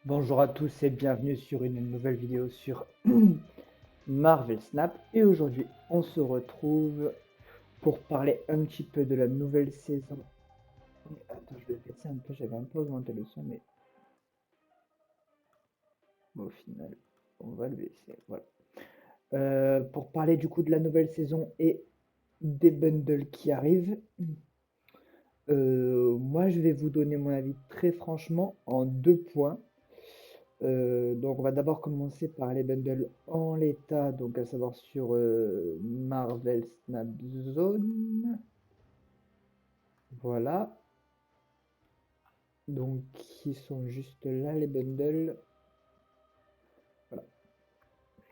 Bonjour à tous et bienvenue sur une nouvelle vidéo sur Marvel Snap. Et aujourd'hui, on se retrouve pour parler un petit peu de la nouvelle saison. Attends, je vais baisser un peu, j'avais un peu augmenté le son, mais bon, au final, on va le baisser. Voilà. Pour parler du coup de la nouvelle saison et des bundles qui arrivent, moi je vais vous donner mon avis très franchement en deux points. Donc on va d'abord commencer par les bundles en l'état, donc à savoir sur Marvel Snap Zone. Voilà. Donc qui sont juste là les bundles. Voilà.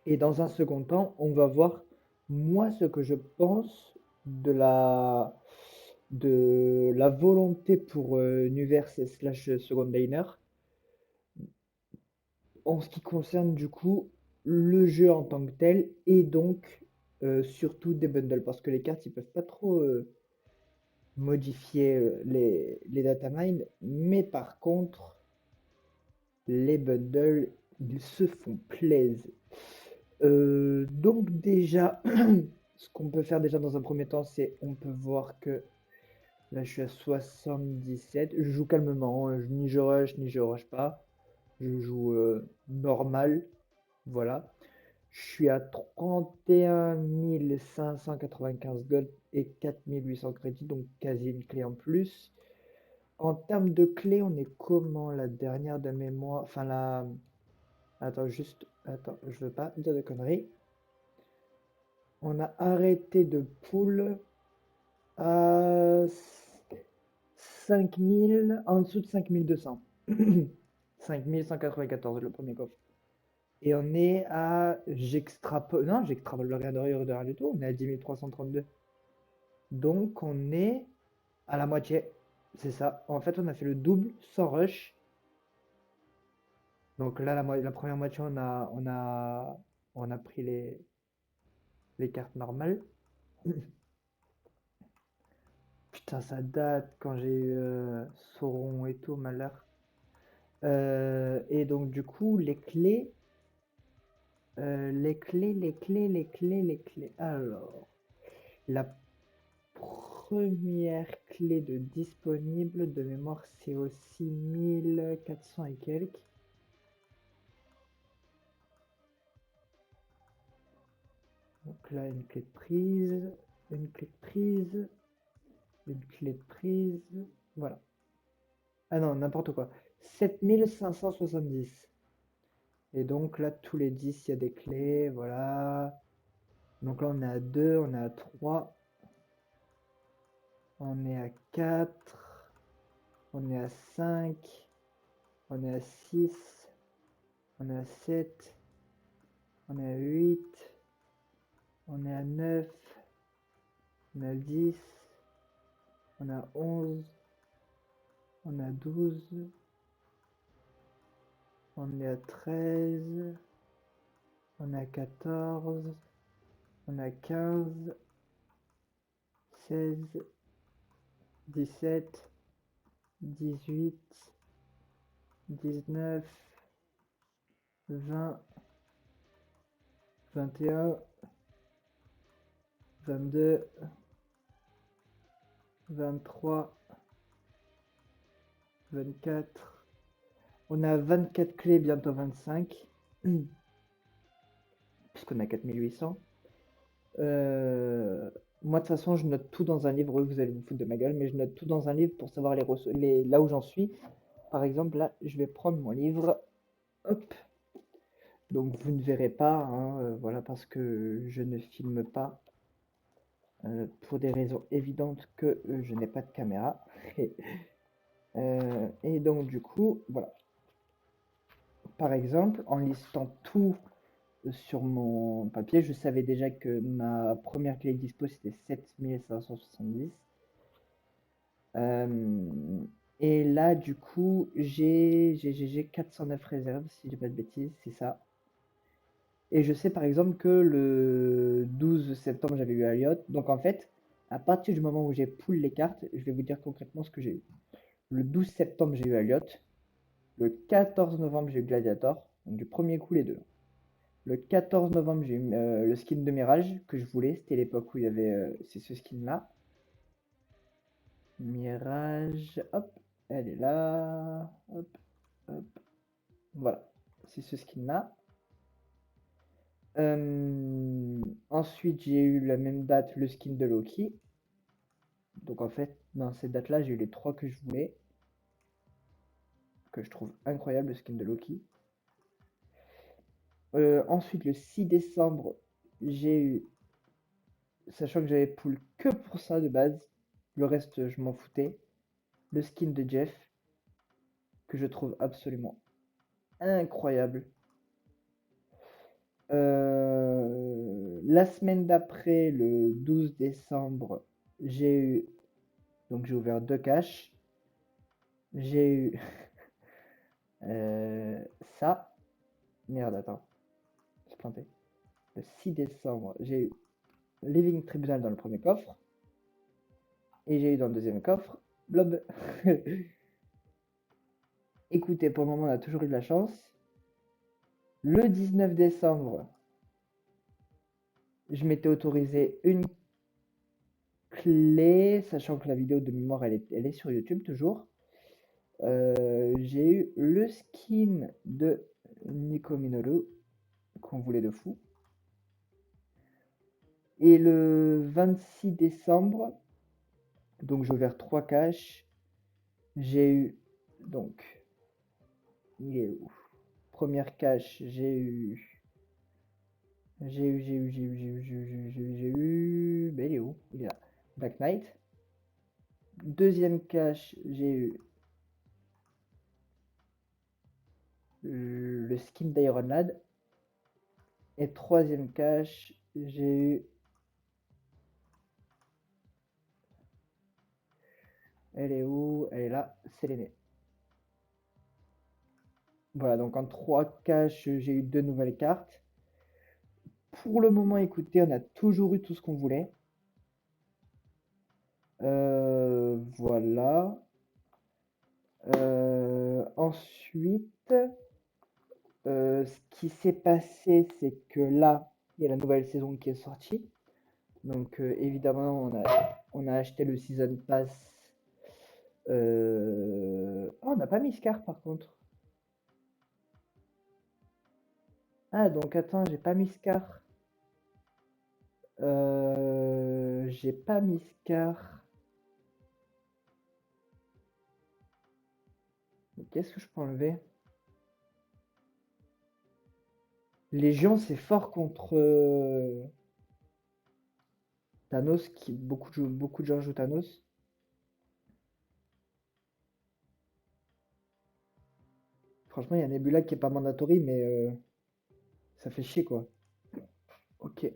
Et dans un second temps, on va voir moi ce que je pense de la volonté pour Nuverse slash Second Liner en ce qui concerne du coup le jeu en tant que tel et donc surtout des bundles parce que les cartes ils peuvent pas trop modifier les datamines mais par contre les bundles ils se font plaisir. Donc déjà ce qu'on peut faire déjà dans un premier temps c'est on peut voir que là je suis à 77, je joue calmement, hein, ni je rush pas, je joue normal, voilà. Je suis à 31 595 gold et 4800 crédits, donc quasi une clé en plus. En termes de clés, on est comment la dernière de mémoire? Enfin, la. Attends, juste. Attends, je veux pas dire de conneries. On a arrêté de pool à 5000, en dessous de 5200. 5194 le premier coffre. Et on est à. J'extrapole. Non, j'extrapole rien de rien du tout. On est à 10 332. Donc on est à la moitié. C'est ça. En fait, on a fait le double sans rush. Donc là, la première moitié, on a pris les cartes normales. Putain, ça date quand j'ai eu Sauron et tout, malheur. Et donc du coup, les clés. Alors, la première clé de disponible de mémoire, c'est aussi 1400 et quelques. Donc là, une clé de prise, une clé de prise, une clé de prise. Voilà. Ah non, n'importe quoi. 7570. Et donc là, tous les 10, il y a des clés. Voilà. Donc là, on est à 2, on est à 3, on est à 4, on est à 5, on est à 6, on est à 7, on est à 8, on est à 9, on est à 10, on est à 11, on est à 12, on est à 13, on est à 14, on est à 15, 16, 17, 18, 19, 20, 21, 22, 23, 24. On a 24 clés, bientôt 25. Puisqu'on a 4800. Moi, de toute façon, je note tout dans un livre. Oui, vous allez vous foutre de ma gueule, mais je note tout dans un livre pour savoir là où j'en suis. Par exemple, là, je vais prendre mon livre. Hop. Donc, vous ne verrez pas, hein, voilà, parce que je ne filme pas. Pour des raisons évidentes que je n'ai pas de caméra. Et donc, du coup, voilà. Par exemple, en listant tout sur mon papier, je savais déjà que ma première clé dispo c'était 7570. Euh, et là, du coup, j'ai 409 réserves, si je dis pas de bêtises, c'est ça. Et je sais par exemple que le 12 septembre, j'avais eu Elliot. Donc en fait, à partir du moment où j'ai pull les cartes, je vais vous dire concrètement ce que j'ai eu. Le 12 septembre, j'ai eu Elliot. Le 14 novembre, j'ai eu Gladiator. Donc du premier coup, les deux. Le 14 novembre, j'ai eu le skin de Mirage que je voulais. C'était l'époque où il y avait c'est ce skin-là. Mirage, hop, elle est là. Hop, hop. Voilà, c'est ce skin-là. Ensuite, j'ai eu la même date le skin de Loki. Donc en fait, dans cette date-là, j'ai eu les trois que je voulais. Que je trouve incroyable, le skin de Loki. Ensuite, le 6 décembre, j'ai eu, sachant que j'avais pull que pour ça de base, le reste je m'en foutais, le skin de Jeff, que je trouve absolument incroyable. La semaine d'après, le 12 décembre, j'ai eu, donc j'ai ouvert deux caches. J'ai eu ça. Merde, attends, j'ai planté. Le 6 décembre, j'ai eu Living Tribunal dans le premier coffre. Et j'ai eu dans le deuxième coffre Blob. Écoutez, pour le moment, on a toujours eu de la chance. Le 19 décembre, je m'étais autorisé une clé, sachant que la vidéo de mémoire, elle est sur YouTube toujours. J'ai eu le skin de Nico Minoru, qu'on voulait de fou. Et le 26 décembre, donc j'ai ouvert 3 caches. J'ai eu, donc, il est où? Première cache, j'ai eu, ben il est où? Il est là. Black Knight. Deuxième cache, j'ai eu le skin d'Iron Lad. Et troisième cache, j'ai eu. Elle est où? Elle est là, c'est l'aîné. Voilà, donc en trois caches, j'ai eu deux nouvelles cartes. Pour le moment, écoutez, on a toujours eu tout ce qu'on voulait. Voilà. Ensuite, ce qui s'est passé, c'est que là, il y a la nouvelle saison qui est sortie. Donc évidemment, on a acheté le Season Pass. Oh, on n'a pas mis Scar par contre. Ah, donc attends, j'ai pas mis Scar. J'ai pas mis Scar. Qu'est-ce que je peux enlever? Légion, c'est fort contre Thanos, qui beaucoup de gens jouent Thanos. Franchement, il y a Nebula qui est pas mandatory, mais ça fait chier quoi. Ok,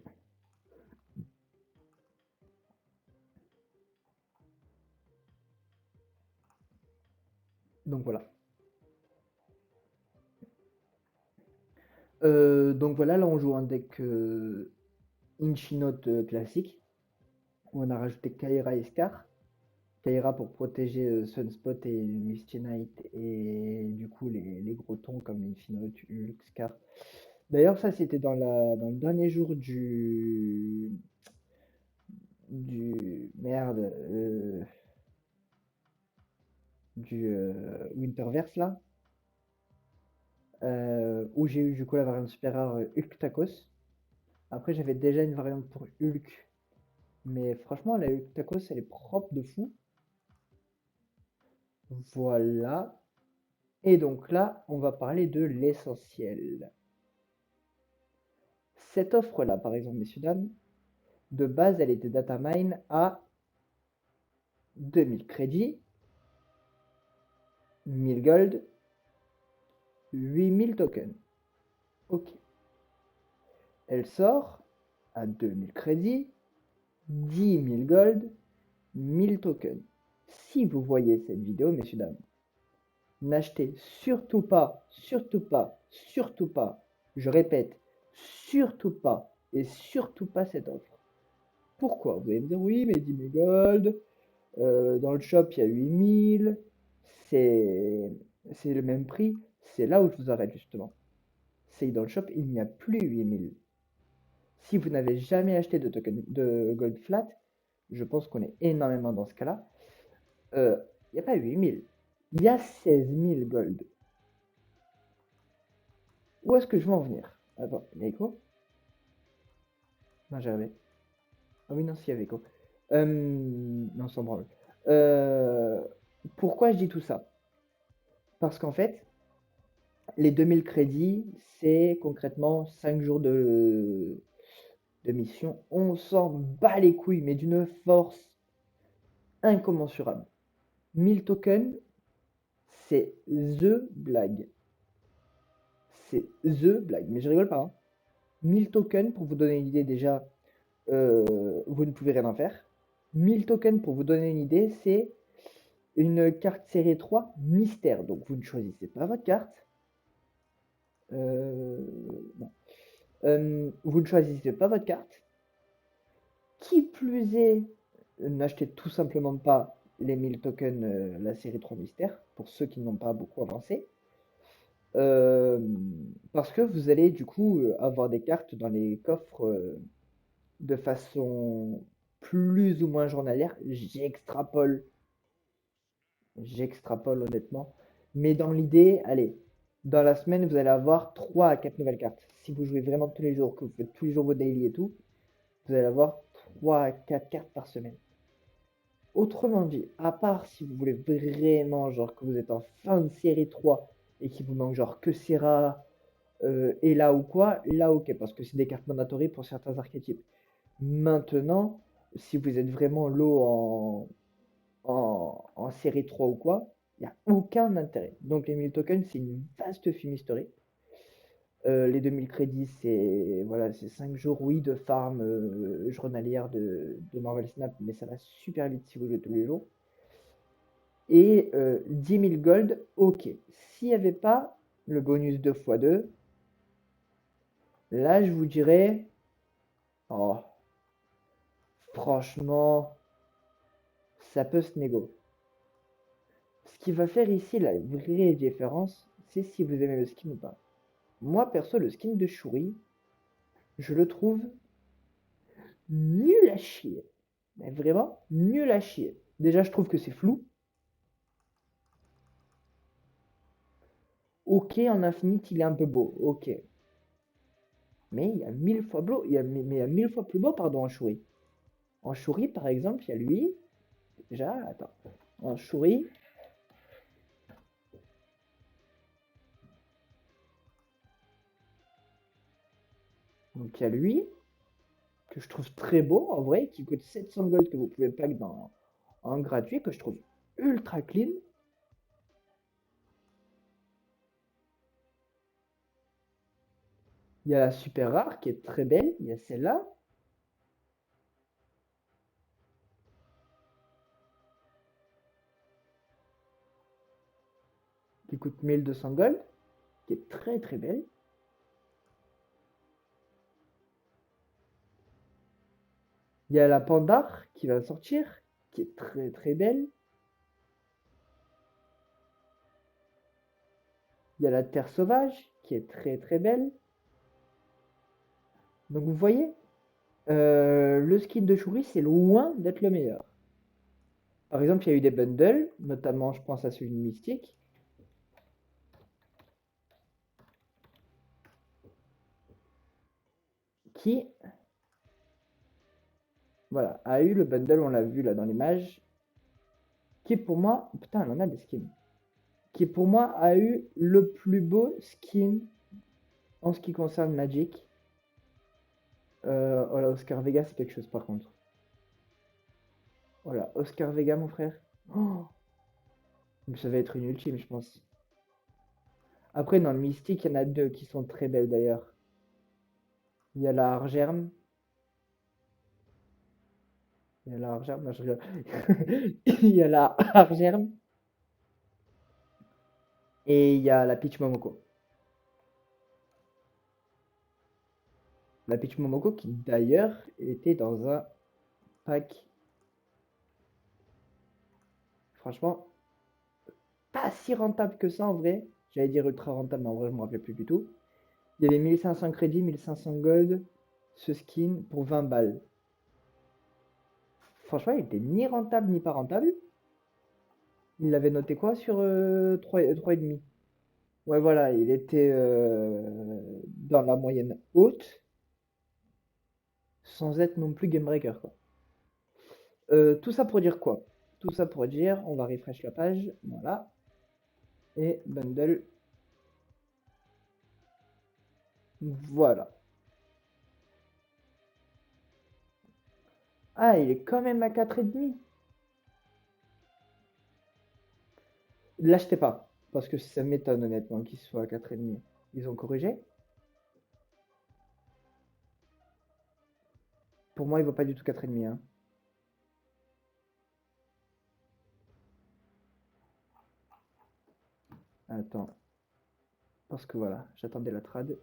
donc voilà. Donc voilà, là on joue un deck Inchinote classique. On a rajouté Kaira et Scar. Kaira pour protéger Sunspot et Misty Knight et du coup les gros tons comme Infinite, Hulk, Scar. D'ailleurs ça c'était dans le dernier jour du merde du Winterverse là où j'ai eu du coup la variante super rare Hulk Tacos. Après j'avais déjà une variante pour Hulk mais franchement la Hulk Tacos elle est propre de fou. Voilà. Et donc là, on va parler de l'essentiel. Cette offre-là, par exemple, messieurs, dames, de base, elle était datamine à 2000 crédits, 1000 gold, 8000 tokens. Ok. Elle sort à 2000 crédits, 10 000 gold, 1000 tokens. Si vous voyez cette vidéo, messieurs, dames, n'achetez surtout pas, surtout pas, je répète, surtout pas et surtout pas cette offre. Pourquoi? Vous allez me dire, oui, mais 10 000 gold, dans le shop, il y a 8000, c'est c'est le même prix, c'est là où je vous arrête justement. C'est que dans le shop, il n'y a plus 8000. Si vous n'avez jamais acheté de token de Gold Flat, je pense qu'on est énormément dans ce cas-là. Il n'y a pas 8000. Il y a 16 000 Gold. Où est-ce que je veux en venir? Attends, il y a écho? Non, j'avais. Ah oui, non, s'il y avait écho. Non, sans branle. Euh, Pourquoi je dis tout ça? Parce qu'en fait, les 2000 crédits, c'est concrètement 5 jours de mission. On s'en bat les couilles, mais d'une force incommensurable. 1000 tokens, c'est the blague. C'est the blague. Mais je rigole pas, hein. 1000 tokens, pour vous donner une idée déjà, vous ne pouvez rien en faire. 1000 tokens, pour vous donner une idée, c'est une carte série 3 mystère. Donc vous ne choisissez pas votre carte. Non. Vous ne choisissez pas votre carte. Qui plus est, n'achetez tout simplement pas les 1000 tokens, la série 3 mystère, pour ceux qui n'ont pas beaucoup avancé. Euh, Parce que vous allez du coup avoir des cartes dans les coffres de façon plus ou moins journalière. J'extrapole honnêtement. Mais dans l'idée, allez, dans la semaine, vous allez avoir 3 à 4 nouvelles cartes. Si vous jouez vraiment tous les jours, que vous faites tous les jours vos daily et tout, vous allez avoir 3 à 4 cartes par semaine. Autrement dit, à part si vous voulez vraiment, genre, que vous êtes en fin de série 3 et qu'il vous manque, genre, que Serra et là ou quoi, là, ok, parce que c'est des cartes mandatory pour certains archétypes. Maintenant, si vous êtes vraiment low en série 3 ou quoi, il n'y a aucun intérêt. Donc les 1000 tokens, c'est une vaste fumisterie. Les 2000 crédits, c'est voilà, c'est 5 jours, oui, de farm journalière de Marvel Snap, mais ça va super vite si vous jouez tous les jours. Et 10 000 gold, ok. S'il n'y avait pas le bonus 2x2, là je vous dirais, oh, franchement, ça peut se négo. Ce qui va faire ici la vraie différence, c'est si vous aimez le skin ou pas. Moi perso, le skin de Shuri, je le trouve nul à chier. Mais vraiment nul à chier. Déjà, je trouve que c'est flou. Ok, en Infinite, il est un peu beau. Ok. Mais il y a 1000 fois beau. Mais il y a 1000 fois plus beau, pardon, en Shuri. En Shuri, par exemple, il y a lui. Déjà, attends. En Shuri. Donc il y a lui, que je trouve très beau, en vrai, qui coûte 700 gold, que vous pouvez pack en gratuit, que je trouve ultra clean. Il y a la super rare, qui est très belle. Il y a celle-là. Qui coûte 1200 gold, qui est très très belle. Il y a la Pandar qui va sortir, qui est très très belle. Il y a la Terre sauvage, qui est très très belle. Donc vous voyez, le skin de Shuri, c'est loin d'être le meilleur. Par exemple, il y a eu des bundles, notamment je pense à celui de Mystique, qui voilà, a eu le bundle, on l'a vu là dans l'image, qui pour moi, putain, elle en a des skins, qui pour moi a eu le plus beau skin en ce qui concerne Magic. Voilà, Oscar Vega, c'est quelque chose par contre. Voilà, Oscar Vega, mon frère. Oh, ça va être une ultime, je pense. Après, dans le Mystique, il y en a deux qui sont très belles d'ailleurs. Il y a la Argerme. Il y a la Argerme, non, je rigole. Il y a la Argerme et il y a la Peach Momoko. La Peach Momoko qui d'ailleurs était dans un pack. Franchement, pas si rentable que ça en vrai. J'allais dire ultra rentable, mais en vrai, je me rappelais plus du tout. Il y avait 1500 crédits, 1500 gold, ce skin pour 20 balles. Franchement, il était ni rentable ni pas rentable. Il l'avait noté quoi sur 3,5. Ouais, voilà, il était dans la moyenne haute, sans être non plus game breaker, quoi. Tout ça pour dire quoi? Tout ça pour dire, on va refresh la page, voilà, et bundle, voilà. Ah, il est quand même à 4,5. L'achetez pas, parce que ça m'étonne honnêtement qu'il soit à 4,5. Ils ont corrigé? Pour moi, il vaut pas du tout 4,5, hein. Attends, parce que voilà, j'attendais la trad.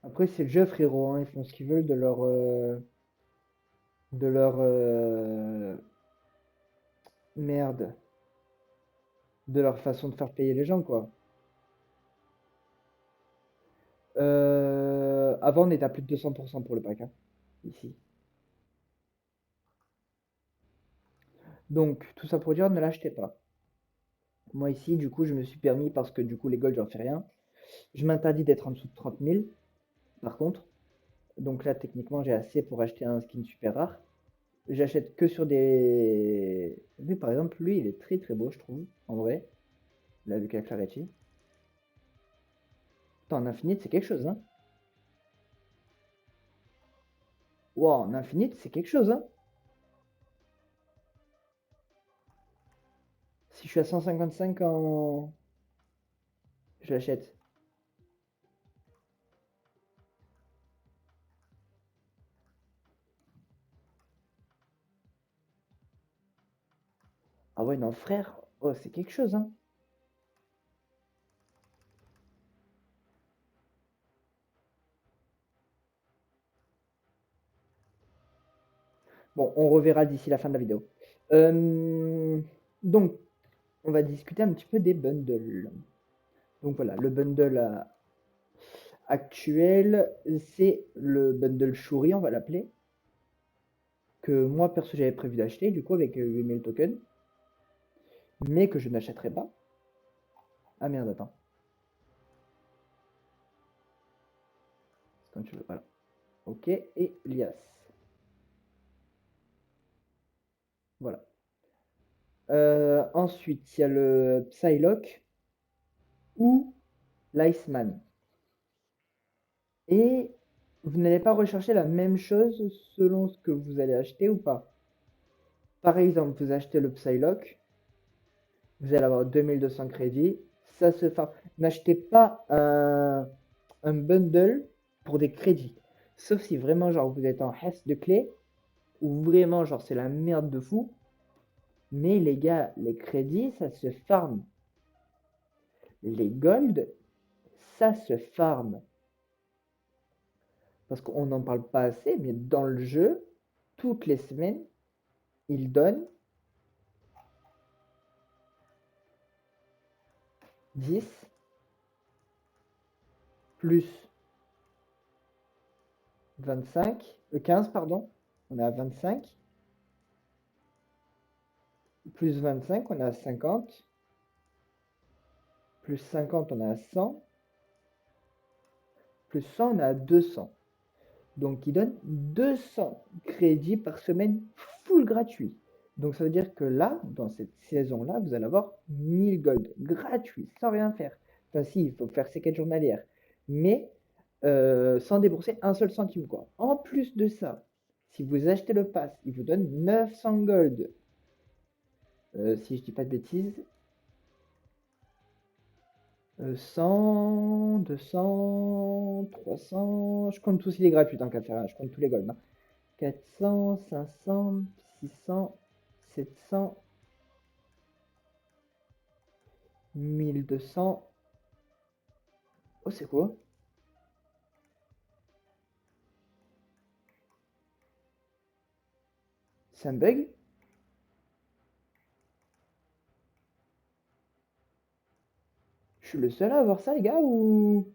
Après, c'est le jeu, frérot, hein, ils font ce qu'ils veulent de leur merde, de leur façon de faire payer les gens, quoi. Avant, on était à plus de 200% pour le pack, hein, ici. Donc, tout ça pour dire, ne l'achetez pas. Moi, ici, du coup, je me suis permis, parce que du coup, les golds, j'en fais rien. Je m'interdis d'être en dessous de 30 000, par contre. Donc là, techniquement, j'ai assez pour acheter un skin super rare. J'achète que sur des... Lui, par exemple, lui, il est très très beau, je trouve, en vrai. Là, Luca Claretti. Putain, en infinite, c'est quelque chose, hein. Wow, en infinite, c'est quelque chose, hein. Si je suis à 155 en... Je l'achète. Ah ouais, non, frère. Oh, c'est quelque chose, hein. Bon, on reverra d'ici la fin de la vidéo. Donc, on va discuter un petit peu des bundles. Donc voilà, le bundle actuel, c'est le bundle Shuri, on va l'appeler, que moi perso j'avais prévu d'acheter, du coup avec 8000 tokens, mais que je n'achèterai pas. Ah merde, attends. C'est quand tu veux, voilà. Ok, et Lias. Voilà. Ensuite, il y a le Psylocke ou l'Iceman. Et vous n'allez pas rechercher la même chose selon ce que vous allez acheter ou pas. Par exemple, vous achetez le Psylocke, vous allez avoir 2200 crédits. Ça se fait. N'achetez pas un bundle pour des crédits. Sauf si vraiment, genre, vous êtes en hess de clé, ou vraiment, genre, c'est la merde de fou. Mais les gars, les crédits, ça se farm. Les gold, ça se farm. Parce qu'on n'en parle pas assez, mais dans le jeu, toutes les semaines, ils donnent 10 plus 25, 15, pardon. On est à 25. Plus 25, on est à 50. Plus 50, on est à 100. Plus 100, on est à 200. Donc, ils donnent 200 crédits par semaine full gratuit. Donc, ça veut dire que là, dans cette saison-là, vous allez avoir 1000 gold gratuits, sans rien faire. Enfin, si, il faut faire ses quêtes journalières. Mais sans débourser un seul centime, quoi. En plus de ça, si vous achetez le pass, il vous donne 900 gold. Si je dis pas de bêtises, 100, 200, 300. Je compte tous les gratuits tant qu'à faire, hein. Je compte tous les golds, hein. 400, 500, 600, 700, 1200, Oh, c'est quoi? C'est un bug? Je suis le seul à avoir ça, les gars, ou...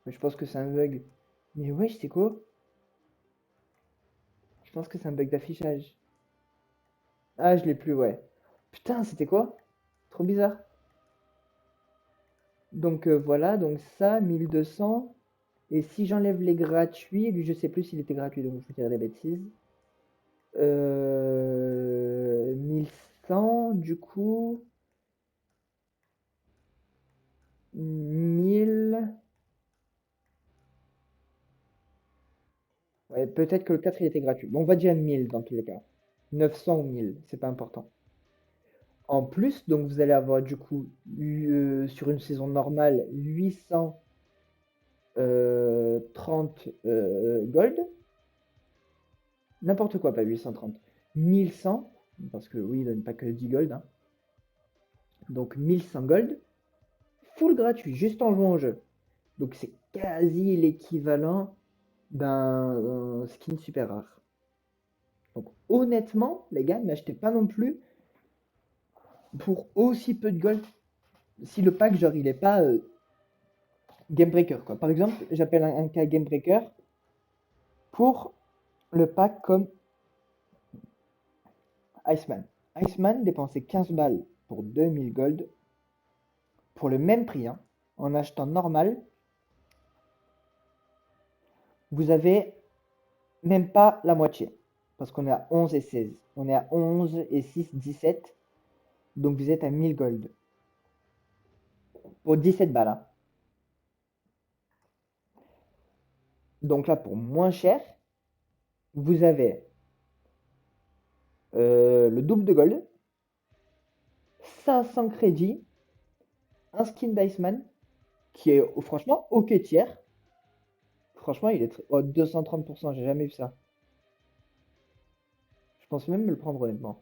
Mais je pense que c'est un bug. Mais wesh, c'est quoi? Je pense que c'est un bug d'affichage. Ah, je l'ai plus, ouais. Putain, c'était quoi? Trop bizarre. Donc voilà, donc ça, 1200. Et si j'enlève les gratuits, lui, je sais plus s'il était gratuit, donc je vous dirai des bêtises. 1100, du coup, 1000. Ouais, peut-être que le 4 il était gratuit. Bon, on va dire 1000 dans tous les cas. 900 ou 1000, c'est pas important. En plus, donc vous allez avoir du coup, sur une saison normale, 830 gold. N'importe quoi, pas 830. 1100, parce que oui, il donne pas que 10 gold, hein. Donc 1100 gold, full gratuit, juste en jouant au jeu. Donc c'est quasi l'équivalent d'un skin super rare. Donc honnêtement, les gars, n'achetez pas non plus pour aussi peu de gold si le pack, genre, il est pas game breaker, quoi. Par exemple, j'appelle un cas game breaker pour le pack comme Iceman. Iceman dépensait 15 balles pour 2000 gold pour le même prix, hein. En achetant normal, vous avez même pas la moitié. Parce qu'on est à 11 et 16. On est à 11 et 6, 17. Donc vous êtes à 1000 gold. Pour 17 balles, hein. Donc là, pour moins cher, vous avez le double de gold, 500 crédits, un skin d'Iceman, qui est franchement ok tiers. Franchement, il est 230%, j'ai jamais vu ça. Je pense même me le prendre honnêtement.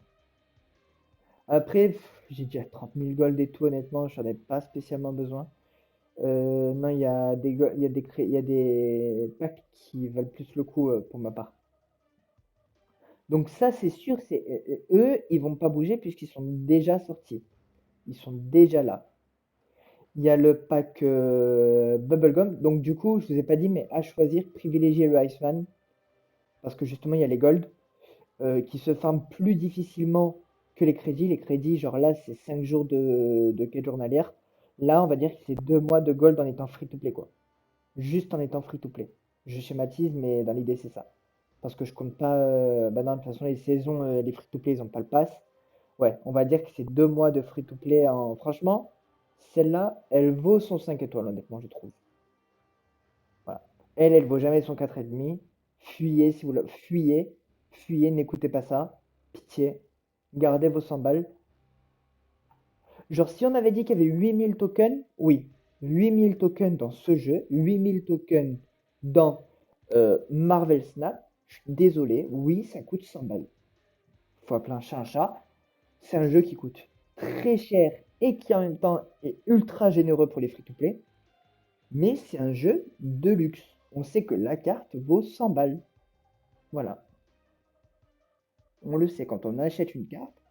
Après, j'ai déjà 30 000 gold et tout, honnêtement, j'en ai pas spécialement besoin. Non, il y a il y a des packs qui valent plus le coup pour ma part. Donc ça, c'est sûr, eux, ils vont pas bouger puisqu'ils sont déjà sortis. Ils sont déjà là. Il y a le pack Bubblegum. Donc du coup, je vous ai pas dit, mais à choisir, privilégiez le Iceman parce que justement, il y a les Gold qui se farment plus difficilement que les crédits. Les crédits, genre là, c'est 5 jours de quête journalière. Là, on va dire que c'est 2 mois de Gold en étant free-to-play, quoi. Juste en étant free-to-play. Je schématise, mais dans l'idée, c'est ça. Parce que je compte pas. Bah non, de toute façon, les saisons, les free-to-play, ils ont pas le pass. Ouais, on va dire que c'est 2 mois de free-to-play. Franchement, celle-là, elle vaut son 5 étoiles, honnêtement, je trouve. Voilà. Elle vaut jamais son 4,5. Fuyez, si vous le... Fuyez. Fuyez, n'écoutez pas ça. Pitié. Gardez vos 100 balles. Genre, si on avait dit qu'il y avait 8000 tokens, oui. 8000 tokens dans ce jeu, 8000 tokens dans Marvel Snap, je suis désolé, oui, ça coûte 100 balles. Faut appeler un chat un chat. C'est un jeu qui coûte très cher et qui en même temps est ultra généreux pour les free-to-play. Mais c'est un jeu de luxe. On sait que la carte vaut 100 balles. Voilà. On le sait, quand on achète une carte,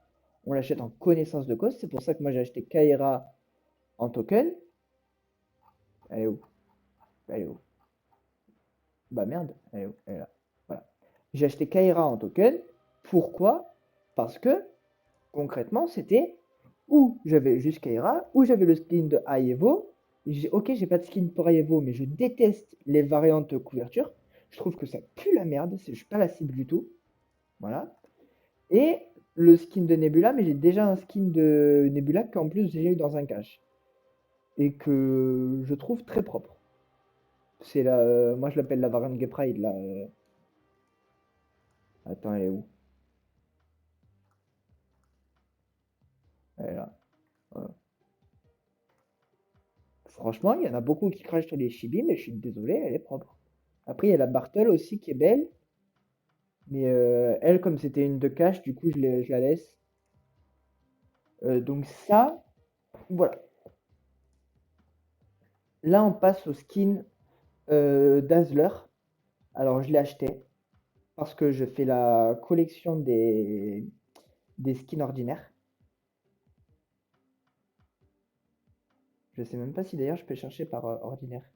on l'achète en connaissance de cause. C'est pour ça que moi j'ai acheté Kaira en token. Elle est où? Elle est où? Bah merde, elle est où? Elle est là. Voilà. J'ai acheté Kaira en token. Pourquoi? Parce que concrètement, c'était ou j'avais juste Kaira, ou j'avais le skin de Aievo. Ok, j'ai pas de skin pour Aievo, mais je déteste les variantes couverture. Je trouve que ça pue la merde, je suis pas la cible du tout. Voilà. Et le skin de Nebula, mais j'ai déjà un skin de Nebula qu'en plus j'ai eu dans un cache. Et que je trouve très propre. C'est la, moi je l'appelle la variante Gay Pride là. Attends, elle est où? Elle est là. Voilà. Franchement, il y en a beaucoup qui crachent sur les chibis, mais je suis désolé, elle est propre. Après, il y a la Bartle aussi qui est belle, mais elle, comme c'était une de cache, du coup, je la laisse. Donc ça, voilà. Là, on passe au skin Dazzler. Alors, je l'ai acheté parce que je fais la collection des skins ordinaires. Je sais même pas si d'ailleurs je peux chercher par ordinaire.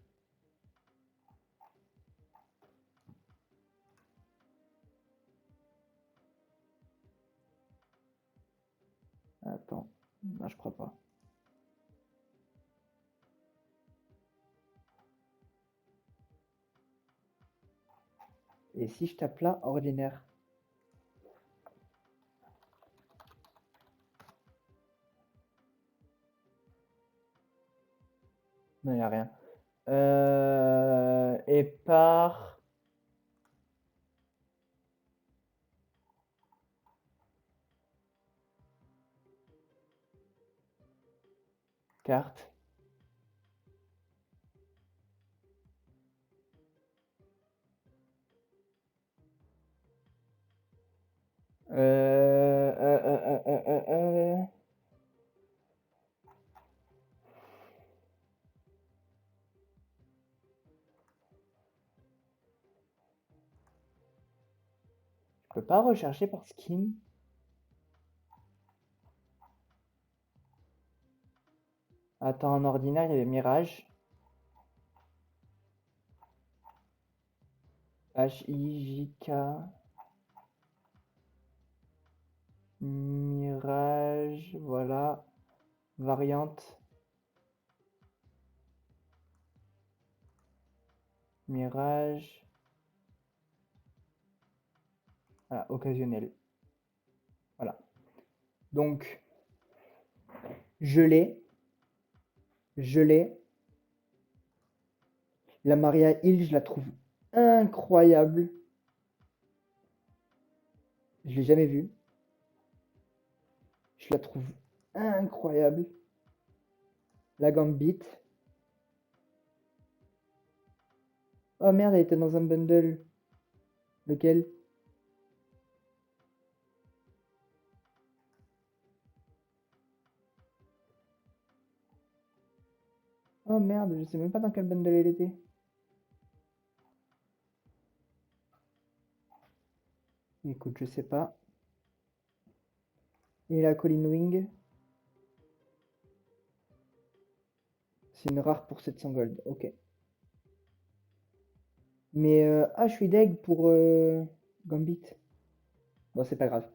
Attends, non, je crois pas. Et si je tape là, ordinaire? Non, il n'y a rien. Et par carte. Euh, euh, euh, euh, euh, euh, euh. Je peux pas rechercher par skin. Attends, en ordinaire, il y avait Mirage. H-I-J-K. Mirage, voilà. Variante. Mirage. Voilà, occasionnel. Voilà. Donc, je l'ai. Je l'ai. La Maria Hill, je la trouve incroyable. Je l'ai jamais vue. Je la trouve incroyable. La Gambit. Oh merde, elle était dans un bundle. Lequel? Oh merde, je sais même pas dans quel bundle elle était. Écoute, je sais pas. Et la Colin Wing, c'est une rare pour 700 gold. Ok. Mais ah, je suis deg pour Gambit. Bon, c'est pas grave.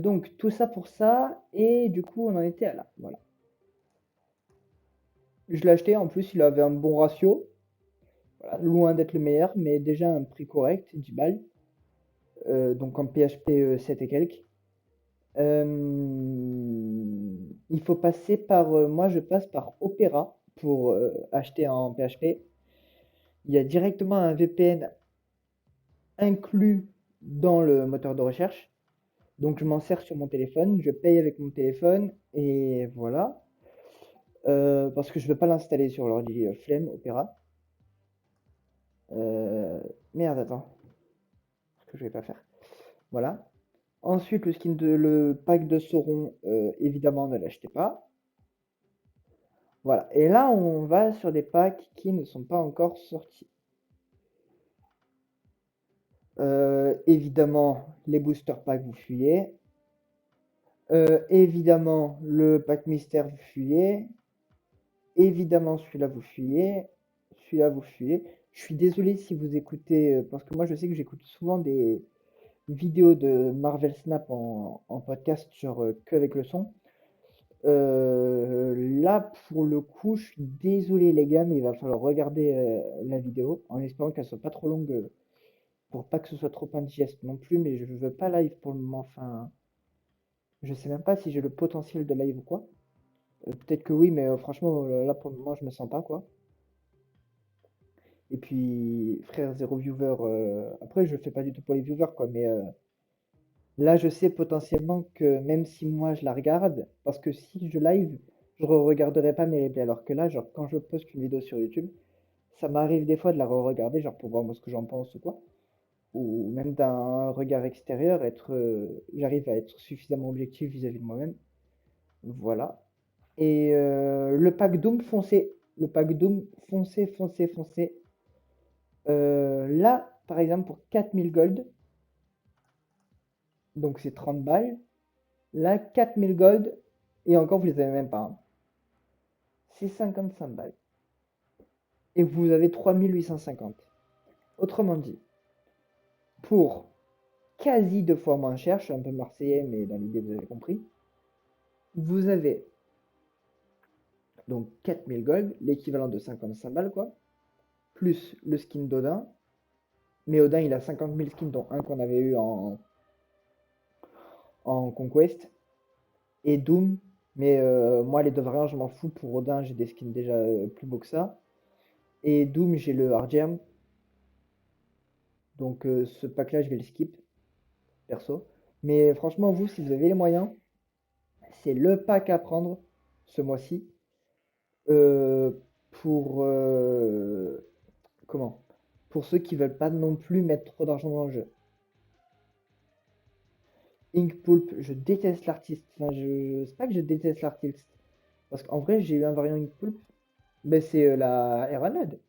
Donc, tout ça pour ça. Et du coup, on en était à là. Voilà. Je l'ai acheté. En plus, il avait un bon ratio. Voilà, loin d'être le meilleur, mais déjà un prix correct, 10 balles. Donc en PHP 7 et quelques. Il faut passer par. Moi, je passe par Opera pour acheter en PHP. Il y a directement un VPN inclus dans le moteur de recherche. Donc, je m'en sers sur mon téléphone. Je paye avec mon téléphone. Et voilà. Parce que je ne veux pas l'installer sur l'ordi flemme Opera. Euh, Merde, attends. Ce que je vais pas faire. Voilà. Ensuite, le pack de Sauron, évidemment, ne l'achetez pas. Voilà. Et là, on va sur des packs qui ne sont pas encore sortis. Évidemment, les booster packs, vous fuyez. Évidemment, le pack mystère, vous fuyez. Évidemment, celui-là, vous fuyez. Celui-là, vous fuyez. Je suis désolé si vous écoutez, parce que moi, je sais que j'écoute souvent des vidéos de Marvel Snap en podcast, genre que avec le son. Là, pour le coup, je suis désolé les gars, mais il va falloir regarder la vidéo en espérant qu'elle soit pas trop longue pour pas que ce soit trop indigeste non plus, mais je veux pas live pour le moment. Enfin, je sais même pas si j'ai le potentiel de live ou quoi. Peut-être que oui, mais franchement, là pour le moment, je me sens pas quoi. Et puis, frère, zéro viewer. Après, je le fais pas du tout pour les viewers quoi, mais là, je sais potentiellement que même si moi je la regarde, parce que si je live, je re-regarderai pas mes replays. Alors que là, genre, quand je poste une vidéo sur YouTube, ça m'arrive des fois de la re-regarder, genre pour voir moi ce que j'en pense ou quoi. Ou même d'un regard extérieur, j'arrive à être suffisamment objectif vis-à-vis de moi-même. Voilà. Et le pack Doom foncé. Le pack Doom foncé, foncé, foncé. Là, par exemple, pour 4000 gold, donc c'est 30 balles. Là, 4000 gold, et encore, vous les avez même pas, hein. C'est 55 balles. Et vous avez 3850. Autrement dit, pour quasi deux fois moins cher, je suis un peu marseillais, mais dans l'idée, vous avez compris, vous avez donc 4000 gold, l'équivalent de 55 balles, quoi, plus le skin d'Odin. Mais Odin, il a 50 000 skins, dont un qu'on avait eu en Conquest. Et Doom. Mais moi, les deux variants, je m'en fous. Pour Odin, j'ai des skins déjà plus beaux que ça. Et Doom, j'ai le Hard Gem. Donc ce pack-là, je vais le skip, perso. Mais franchement, vous, si vous avez les moyens, c'est le pack à prendre ce mois-ci. euh, pour... comment? Pour ceux qui veulent pas non plus mettre trop d'argent dans le jeu. Ink Pulp, je déteste l'artiste. Enfin, c'est pas que je déteste l'artiste. Parce qu'en vrai, j'ai eu un variant Ink Pulp. Mais c'est la Ironhead.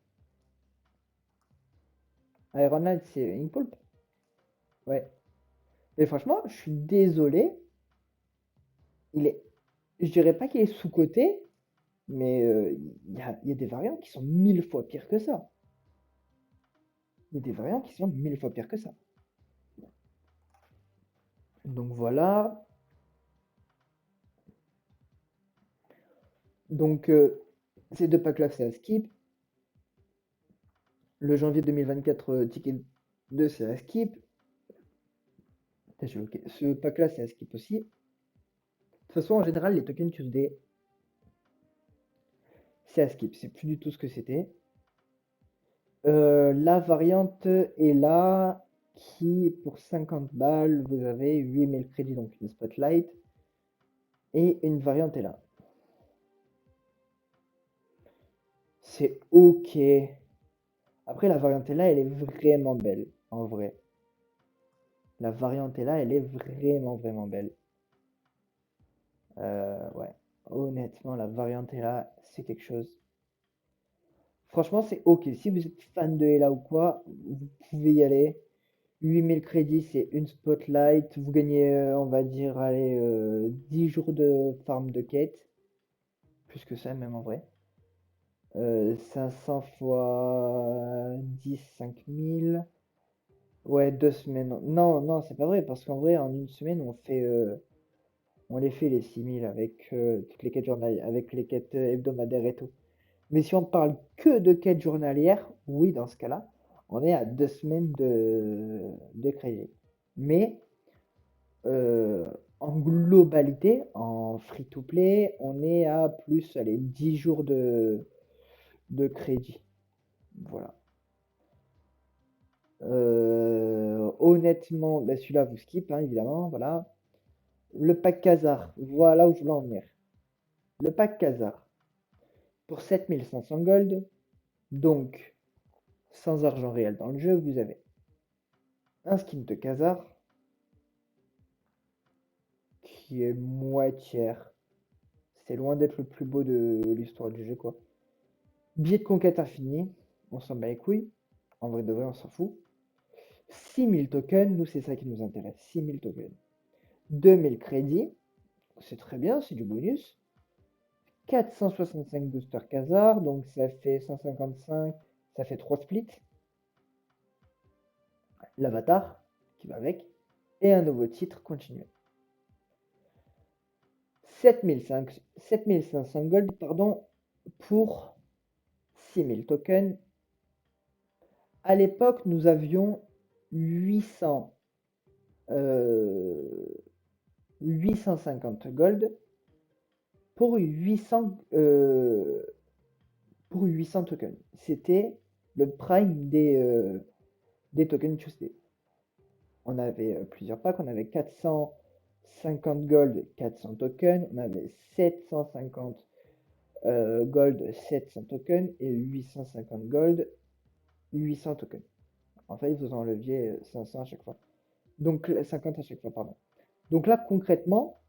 Ironhead, c'est Ink Pulp. Ouais. Mais franchement, je suis désolé. Il est. Je dirais pas qu'il est sous-coté, mais il y a des variants qui sont 1000 fois pires que ça. Il y a des variants qui sont 1000 fois pires que ça. Donc voilà. Donc ces deux packs-là, c'est à skip. Le janvier 2024 ticket 2, c'est à skip. Putain, j'ai bloqué. Ce pack-là, c'est à skip aussi. De toute façon, en général, les tokens Tuesday, c'est à skip. C'est plus du tout ce que c'était. La variante est là, qui pour 50 balles, vous avez 8000 crédits, donc une spotlight. Et une variante est là. C'est ok. Après, la variante est là, elle est vraiment belle, en vrai. La variante est là, elle est vraiment, vraiment belle. Ouais. Honnêtement, la variante est là, c'est quelque chose. Franchement, c'est ok. Si vous êtes fan de Ella ou quoi, vous pouvez y aller. 8000 crédits, c'est une spotlight. Vous gagnez, on va dire, allez, 10 jours de farm de quête. Plus que ça, même en vrai. 500 fois 10, 5000. Ouais, 2 semaines. Non, non, c'est pas vrai, parce qu'en vrai, en une semaine, on les fait les 6000 avec toutes les quêtes journalières, avec les quêtes hebdomadaires et tout. Mais si on parle que de quêtes journalières, oui, dans ce cas-là, on est à 2 semaines de crédit. Mais euh, en globalité, en free-to-play, on est à plus, allez, 10 jours de crédit. Voilà. Honnêtement, bah, celui-là, vous skip, hein, évidemment. Voilà. Le pack Khazar, voilà où je voulais en venir. Le pack Khazar, pour 7500 gold, donc sans argent réel dans le jeu, vous avez un skin de Khazar qui est moitière. C'est loin d'être le plus beau de l'histoire du jeu, quoi. Billet de conquête infini, on s'en bat les couilles. En vrai de vrai, on s'en fout. 6000 tokens, nous c'est ça qui nous intéresse. 6000 tokens. 2000 crédits, c'est très bien, c'est du bonus. 465 boosters Khazar, donc ça fait 155, ça fait 3 splits. L'avatar qui va avec. Et un nouveau titre continué. 7500 gold, pardon, pour 6000 tokens. À l'époque, nous avions 800, 850 gold pour 800, pour 800 tokens. C'était le prime des tokens Tuesday. On avait plusieurs packs, on avait 450 gold, 400 tokens, on avait 750 gold, 700 tokens et 850 gold, 800 tokens. En fait, vous enleviez 500 à chaque fois. Donc 50 à chaque fois, pardon. Donc là, concrètement,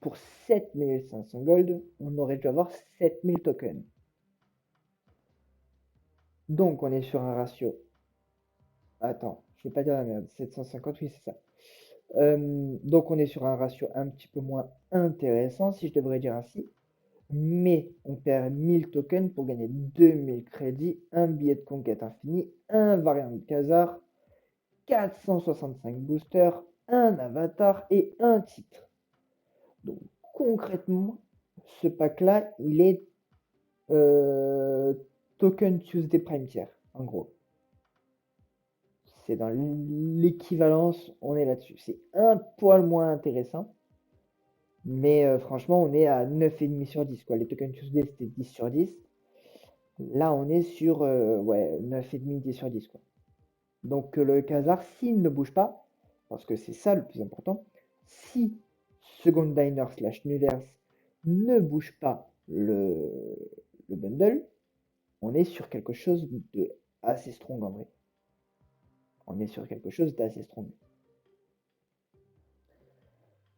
pour 7500 gold, on aurait dû avoir 7000 tokens. Donc, on est sur un ratio. Attends, je ne vais pas dire la merde. 750, oui, c'est ça. Donc, on est sur un ratio un petit peu moins intéressant, si je devrais dire ainsi. Mais on perd 1000 tokens pour gagner 2000 crédits, un billet de conquête infini, un variant de Khazar, 465 boosters, un avatar et un titre. Donc concrètement, ce pack-là, il est Token Tuesday Prime Tier, en gros. C'est dans l'équivalence, on est là-dessus. C'est un poil moins intéressant, mais franchement, on est à 9,5 sur 10, quoi. Les Token Tuesday, c'était 10 sur 10. Là, on est sur ouais, 9,5, 10 sur 10, quoi. Donc le Khazar, s'il ne bouge pas, parce que c'est ça le plus important, si Second Diner slash Nuverse ne bouge pas le bundle, on est sur quelque chose de assez strong en vrai. On est sur quelque chose d'assez strong.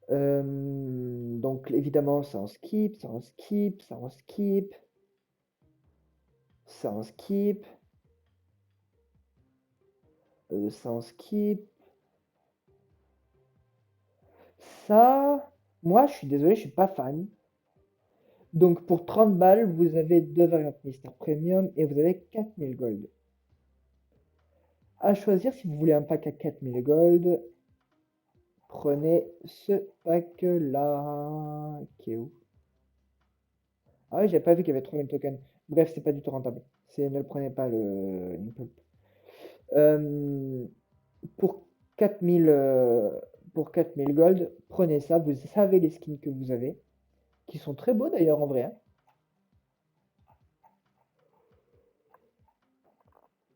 Donc évidemment, ça en skip, ça en skip, ça en skip, ça en skip, ça en skip. Ça, moi je suis désolé, je suis pas fan. Donc pour 30 balles, vous avez deux variantes Mystère Premium et vous avez 4000 gold. À choisir si vous voulez un pack à 4000 gold, prenez ce pack là. Qui est où? Ah oui, j'avais pas vu qu'il y avait 3000 tokens. Bref, c'est pas du tout rentable. Ne le prenez pas le Impulp. Euh, pour 4000 pour 4000 gold, prenez ça. Vous savez les skins que vous avez, qui sont très beaux d'ailleurs en vrai, hein.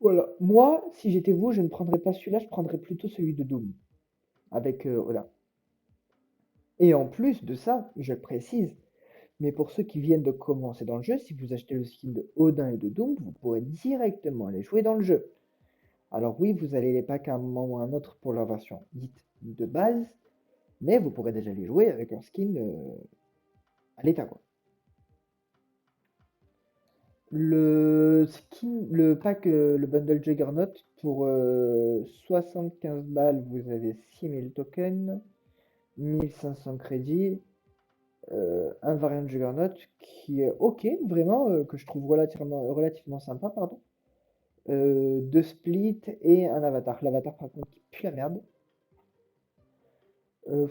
Voilà. Moi, si j'étais vous, je ne prendrais pas celui-là, je prendrais plutôt celui de Doom avec Oda. Et en plus de ça, je le précise, mais pour ceux qui viennent de commencer dans le jeu, si vous achetez le skin de Odin et de Doom, vous pourrez directement les jouer dans le jeu. Alors oui, vous allez les packs à un moment ou à un autre pour leur version dite de base, mais vous pourrez déjà les jouer avec un skin à l'état, quoi. Le pack, le bundle Juggernaut, pour 75 balles, vous avez 6000 tokens, 1500 crédits, un variant de Juggernaut qui est ok, vraiment, que je trouve relativement sympa, pardon. Deux splits et un avatar. L'avatar, par contre, qui pue la merde.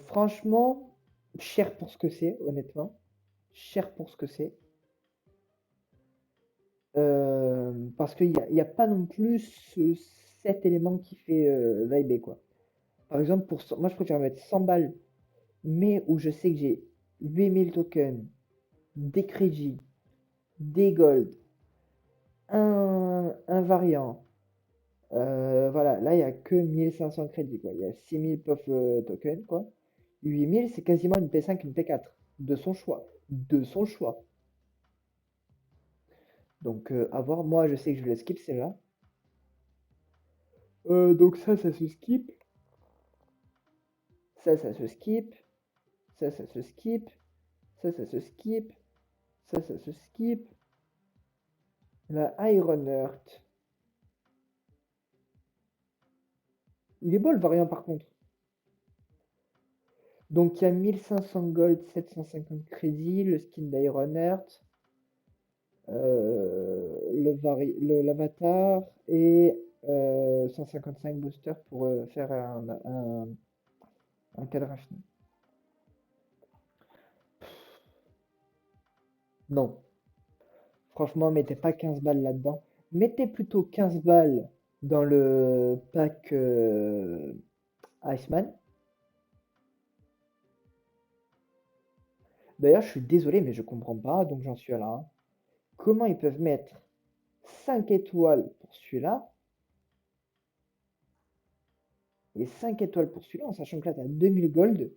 Franchement, cher pour ce que c'est, honnêtement. Cher pour ce que c'est. Parce qu'il y a pas non plus cet élément qui fait vibrer, quoi. Par exemple, moi je préfère mettre 100 balles, mais où je sais que j'ai 8000 tokens, des crédits, des gold, un variant. Voilà, là il n'y a que 1500 crédits, quoi. Il y a 6000 puff tokens, quoi. 8000, c'est quasiment une P5, une P4, de son choix. De son choix. Donc, à voir, moi je sais que je le skip, c'est là. Donc ça se skip. Ça se skip. Ça se skip. Ça se skip. Ça se skip. La Iron Heart. Il est beau le variant par contre. Donc il y a 1500 gold, 750 crédits, le skin d'Iron Heart, l'avatar et 155 boosters pour faire un cadre infini. Non, franchement, mettez pas 15 balles là-dedans. Mettez plutôt 15 balles dans le pack Iceman. D'ailleurs, je suis désolé, mais je comprends pas, donc j'en suis là, hein. Comment ils peuvent mettre 5 étoiles pour celui-là et 5 étoiles pour celui-là, en sachant que là, t'as 2000 gold,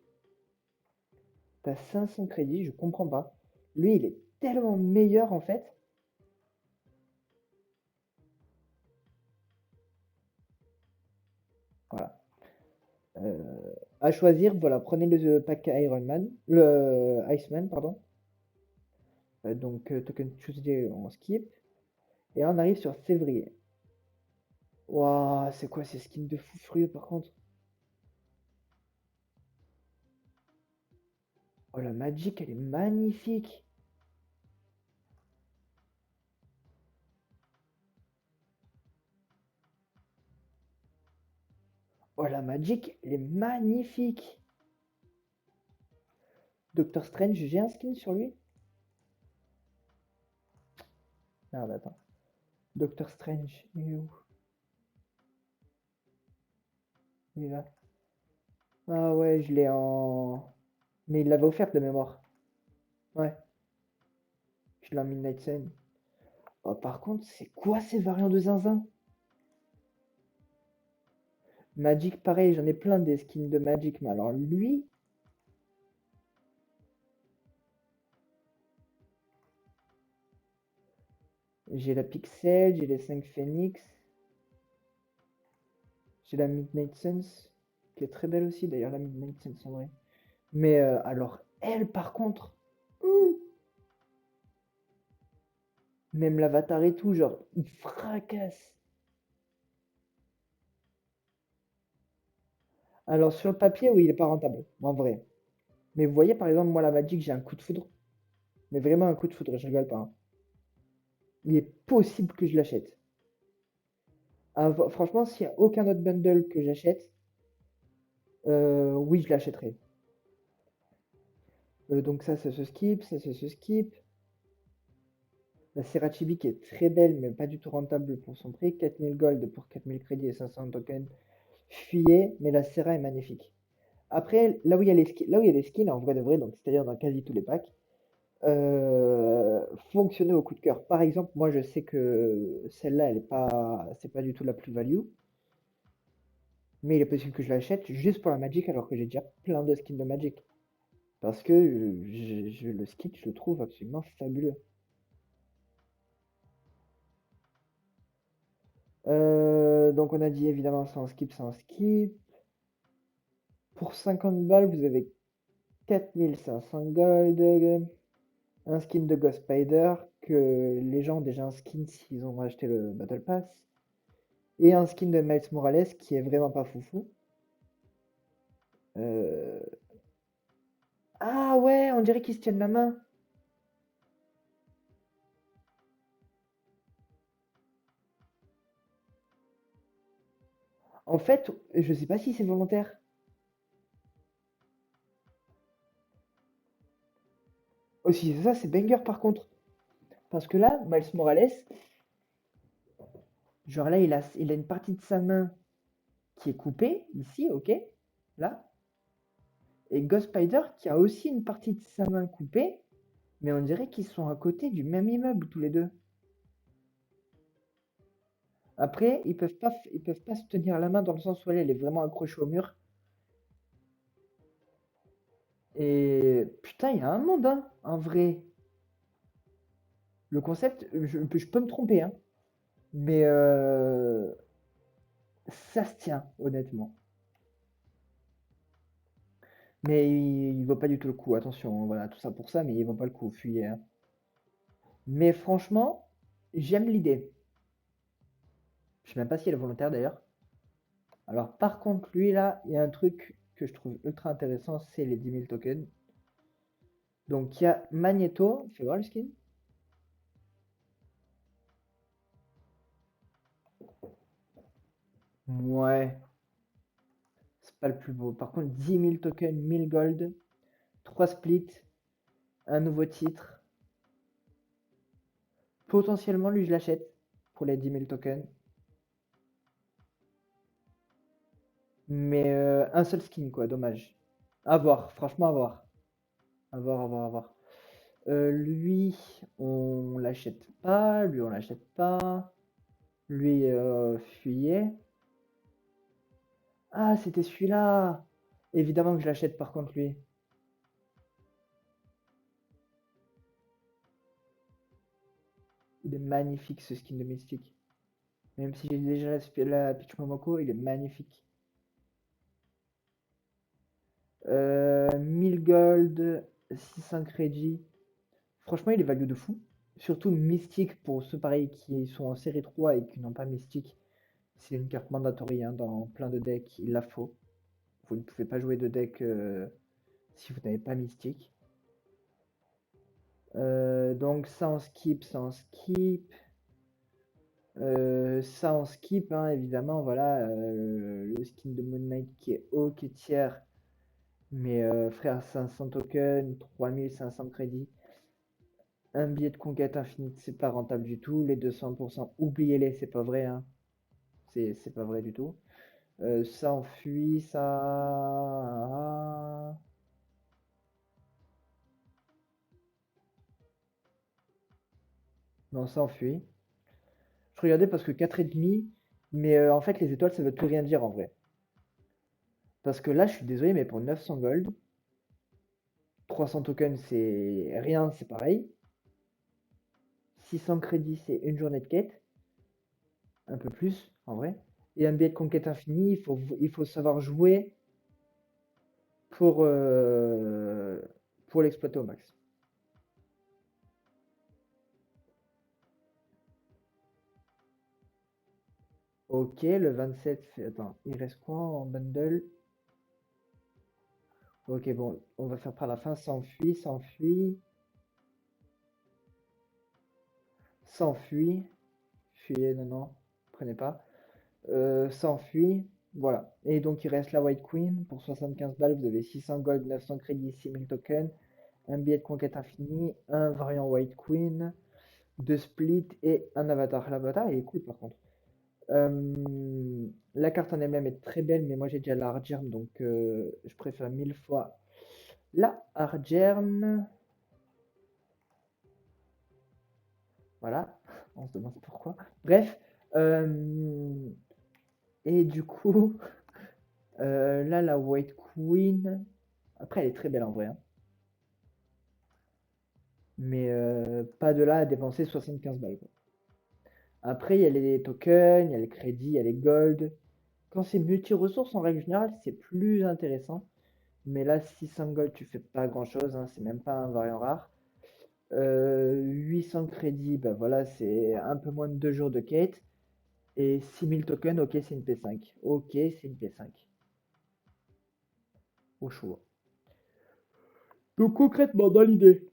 t'as 500 crédits, je comprends pas. Lui, il est tellement meilleur en fait. Voilà. À choisir, voilà, prenez le pack Iron Man, le Iceman, pardon. Donc, Token Tuesday, on skip. Et là, on arrive sur février. Waouh, c'est quoi ces skins de fou furieux par contre? Oh, la Magic, elle est magnifique. Oh, la Magic, elle est magnifique. Doctor Strange, j'ai un skin sur lui? Merde, attends. Doctor Strange, il est où? Il est là. Ah ouais, je l'ai en... Mais il l'avait offerte de mémoire. Ouais, je l'ai en Midnight Sun. Oh, par contre, c'est quoi ces variants de zinzin? Magic, pareil, j'en ai plein des skins de Magic, mais alors lui, j'ai la Pixel, j'ai les 5 Phoenix, j'ai la Midnight Suns, qui est très belle aussi d'ailleurs, la Midnight Suns en vrai. Mais alors, elle par contre, ouh, même l'avatar et tout, genre, il fracasse. Alors sur le papier, oui, il est pas rentable, en vrai. Mais vous voyez, par exemple, moi, la Magic, j'ai un coup de foudre. Mais vraiment un coup de foudre, je rigole pas, hein. Il est possible que je l'achète. Franchement, s'il n'y a aucun autre bundle que j'achète, oui, je l'achèterai. Donc ça se skip, ça se skip. La Serachibi qui est très belle, mais pas du tout rentable pour son prix. 4000 gold pour 4000 crédits et 500 tokens. Fuyez, mais la Sera est magnifique. Après, là où il y a les skins, là où il y a des skins en vrai de vrai, donc c'est-à-dire dans quasi tous les packs, fonctionner au coup de cœur. Par exemple, moi je sais que celle-là, elle est pas, c'est pas du tout la plus-value, mais il est possible que je l'achète juste pour la Magic alors que j'ai déjà plein de skins de Magic. Parce que le skin, je le trouve absolument fabuleux. Donc on a dit évidemment sans skip, sans skip. Pour 50 balles, vous avez 4500 gold. Un skin de Ghost Spider que les gens ont déjà un skin s'ils ont acheté le Battle Pass. Et un skin de Miles Morales qui est vraiment pas foufou. Euh, Ah ouais, on dirait qu'ils se tiennent la main. En fait, je sais pas si c'est volontaire. Aussi, ça c'est banger par contre. Parce que là, Miles Morales, genre là, il a une partie de sa main qui est coupée, ici, ok, là. Et Ghost Spider qui a aussi une partie de sa main coupée, mais on dirait qu'ils sont à côté du même immeuble tous les deux. Après, ils peuvent pas se tenir la main dans le sens où elle est vraiment accrochée au mur. Et putain, il y a un monde, hein, en vrai. Le concept, je peux me tromper, hein, mais ça se tient, honnêtement. Mais il vaut pas du tout le coup, attention, voilà, tout ça pour ça, mais il vaut pas le coup, fuyez, hein. Mais franchement, j'aime l'idée. Je sais même pas si elle est volontaire d'ailleurs. Alors par contre, lui là, il y a un truc que je trouve ultra intéressant, c'est les 10 000 tokens. Donc il y a Magneto, fais voir le skin. Ouais, c'est pas le plus beau. Par contre, 10 000 tokens, 1000 gold, 3 splits, un nouveau titre. Potentiellement, lui, je l'achète pour les 10 000 tokens. Mais un seul skin, quoi, dommage. À voir, franchement, à voir. À voir, à voir, à voir. Lui, on l'achète pas. Lui, on l'achète pas. Lui, fuyez. Ah, c'était celui-là. Évidemment que je l'achète par contre, lui. Il est magnifique ce skin de Mystique. Même si j'ai déjà la Peach Momoko, il est magnifique. 1000 gold, 600 crédits. Franchement, il est value de fou. Surtout Mystique pour ceux pareils qui sont en série 3 et qui n'ont pas Mystique. C'est une carte mandatory hein, dans plein de decks, il la faut. Vous ne pouvez pas jouer de deck si vous n'avez pas Mystique. Donc ça on skip, ça on skip. Ça on skip, hein, évidemment, voilà. Le skin de Moon Knight qui est haut, qui est tiers. Mais frère, 500 tokens, 3500 crédits. Un billet de conquête infinite, c'est pas rentable du tout. Les 200%, oubliez-les, c'est pas vrai, hein. C'est pas vrai du tout. Ça enfuit, ça. Non, ça enfuit. Je regardais parce que 4,5, mais en fait, les étoiles, ça veut tout rien dire en vrai. Parce que là, je suis désolé, mais pour 900 gold, 300 tokens, c'est rien, c'est pareil. 600 crédits, c'est une journée de quête. Un peu plus, en vrai. Et un billet de conquête infinie, il faut savoir jouer pour l'exploiter au max. Ok, le 27 fait... Attends, il reste quoi en bundle? Ok, bon, on va faire par la fin. S'enfuit, s'enfuit, s'enfuit. Fuyez, non, non, prenez pas. S'enfuit, voilà. Et donc il reste la White Queen. Pour 75 balles, vous avez 600 gold, 900 crédits, 6000 tokens, un billet de conquête infinie, un variant White Queen, deux splits et un avatar. L'avatar est cool par contre. La carte en elle-même est très belle, mais moi j'ai déjà la Hard Germ, donc je préfère 1000 fois la Hard Germ. Voilà, on se demande pourquoi. Bref, et du coup, là la White Queen, après elle est très belle en vrai, hein. Mais pas de là à dépenser 75 balles, quoi. Après, il y a les tokens, il y a les crédits, il y a les gold. Quand c'est multi-ressources, en règle générale, c'est plus intéressant. Mais là, 600 gold, tu fais pas grand-chose, hein, c'est même pas un variant rare. 800 crédits, bah voilà, c'est un peu moins de 2 jours de quête. Et 6000 tokens, ok, c'est une P5. Ok, c'est une P5. Au choix. Donc concrètement, dans l'idée,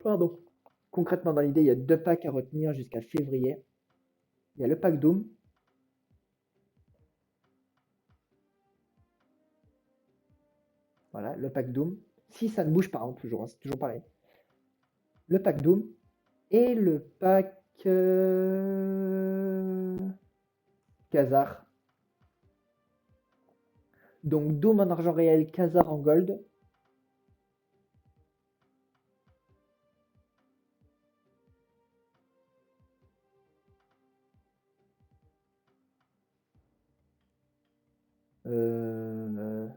pardon. Concrètement, dans l'idée, il y a deux packs à retenir jusqu'à février. Il y a le pack Doom. Voilà, le pack Doom. Si ça ne bouge pas, hein, toujours, hein, c'est toujours pareil. Le pack Doom et le pack Khazar. Donc Doom en argent réel, Khazar en gold. Euh,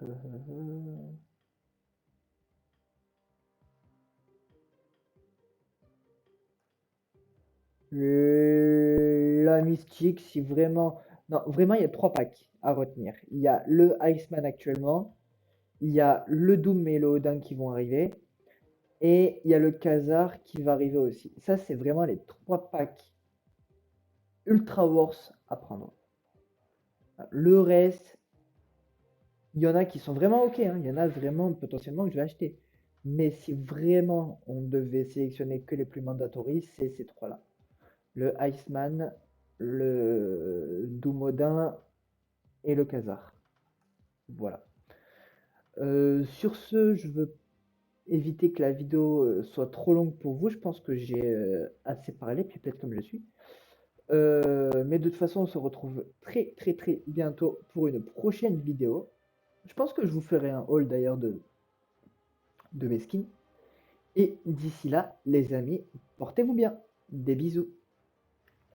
La mystique, si vraiment... Non, vraiment, il y a trois packs à retenir. Il y a le Iceman actuellement, il y a le Doom et le Odin qui vont arriver, et il y a le Khazar qui va arriver aussi. Ça, c'est vraiment les trois packs Ultra Wars à prendre. Le reste, il y en a qui sont vraiment ok, hein. Il y en a vraiment potentiellement que je vais acheter. Mais si vraiment on devait sélectionner que les plus mandatories, c'est ces trois-là. Le Iceman, le Doomodin et le Khazar. Voilà. Sur ce, je veux éviter que la vidéo soit trop longue pour vous. Je pense que j'ai assez parlé, puis peut-être comme je suis. Mais de toute façon, on se retrouve très très très bientôt pour une prochaine vidéo. Je pense que je vous ferai un haul d'ailleurs de mes skins. Et d'ici là, les amis, portez-vous bien. Des bisous.